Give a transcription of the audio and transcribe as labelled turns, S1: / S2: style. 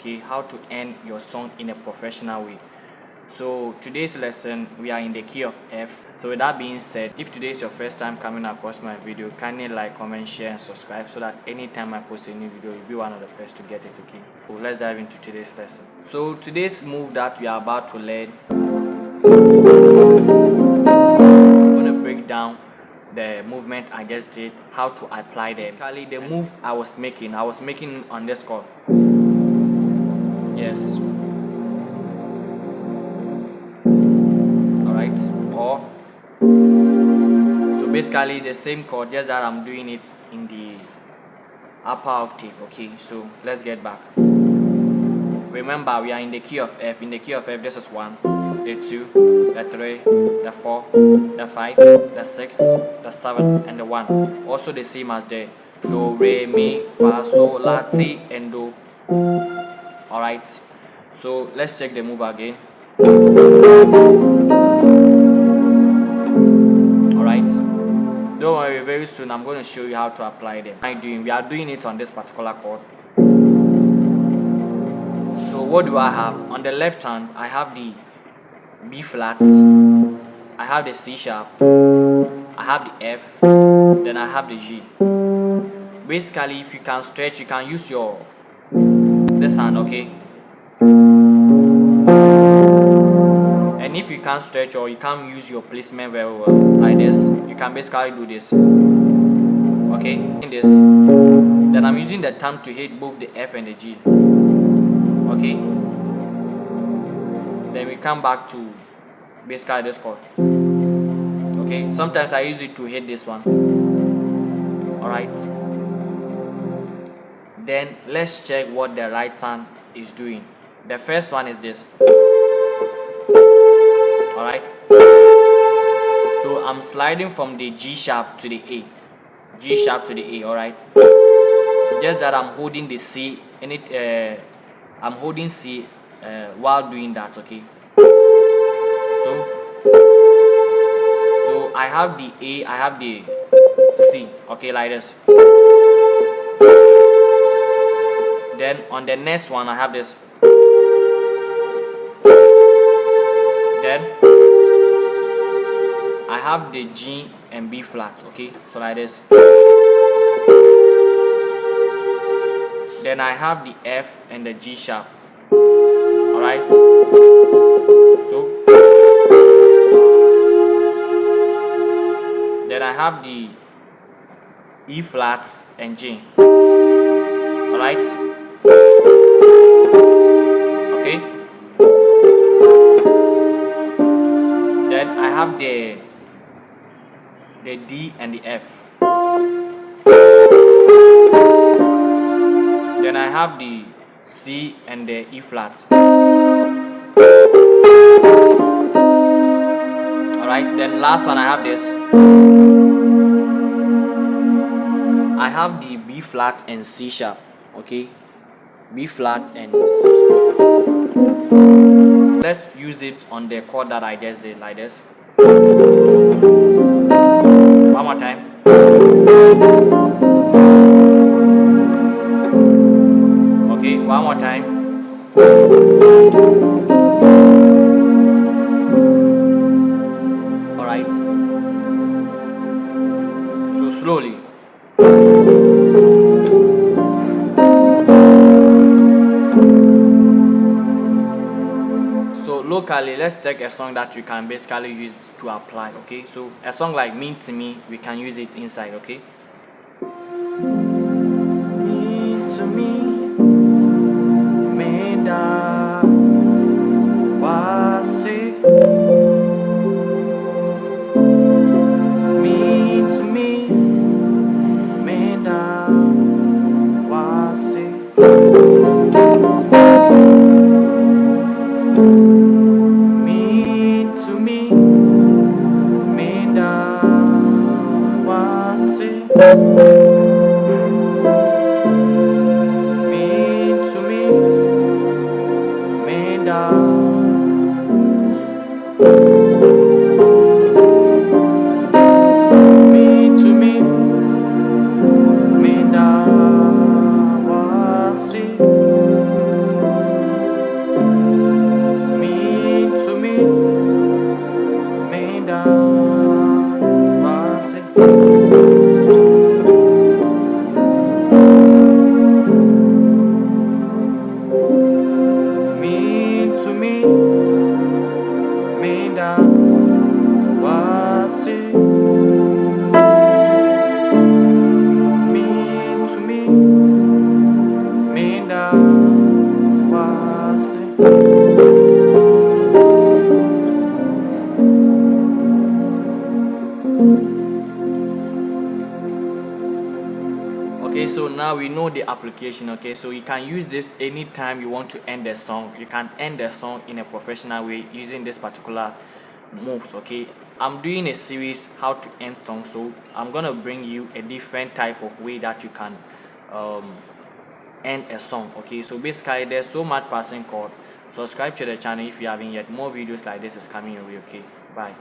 S1: okay, how to end your song in a professional way. So today's lesson, we are in the key of F. So with that being said, if today is your first time coming across my video, kindly like, comment, share and subscribe so that anytime I post a new video, you'll be one of the first to get it, okay? So let's dive into today's lesson. So today's move that we are about to learn, I'm going to break down the movement I just did, how to apply them. Basically, the move I was making on this chord. Yes. Alright. Or so basically the same chord, just that I'm doing it in the upper octave. Okay, so let's get back. Remember, we are in the key of F. In the key of F, this is 1, the 2, the 3, the 4, the 5, the 6, the 7, and the 1. Also the same as the do, re, mi, fa, sol, la, ti, and do. Alright, so let's check the move again. Alright, don't worry, very soon I'm going to show you how to apply them. We are doing it on this particular chord. So what do I have? On the left hand, I have the B flat, I have the C sharp, I have the F, then I have the G. Basically, if you can stretch, you can use this hand, okay? And if you can't stretch or you can't use your placement very well, like this, you can basically do this, okay? In this, then I'm using the thumb to hit both the F and the G, okay? Then we come back to basically this chord, okay? Sometimes I use it to hit this one. Alright, then let's check what the right hand is doing. The first one is this. Alright, so I'm sliding from the G sharp to the A, G sharp to the A. Alright, just that I'm holding the C in it. I'm holding C while doing that, okay? So I have the A, I have the C, okay, like this. Then on the next one I have this. Then I have the G and B flat, okay, so like this. Then I have the F and the G sharp. Alright, so then I have the E flats and G. Alright, okay. Then I have the D and the F. Then I have the C and the E flats. Alright, then last one I have this. I have the B flat and C sharp, okay? B flat and C sharp. Let's use it on the chord that I just did, like this. One more time. Okay, one more time. Alright, so slowly. So locally, let's take a song that you can basically use to apply, okay? So a song like Mean to Me, we can use it inside, okay? Mean to me, menda wasi. Mean to me, menda wasi. Mean to me, menda wasi. Okay, so now we know the application. Okay, so you can use this anytime you want to end a song. You can end a song in a professional way using this particular moves. Okay, I'm doing a series how to end songs, so I'm gonna bring you a different type of way that you can um, end a song. Okay, so basically there's so much passing chord. Subscribe to the channel if you haven't yet. More videos like this is coming your way. Okay, bye.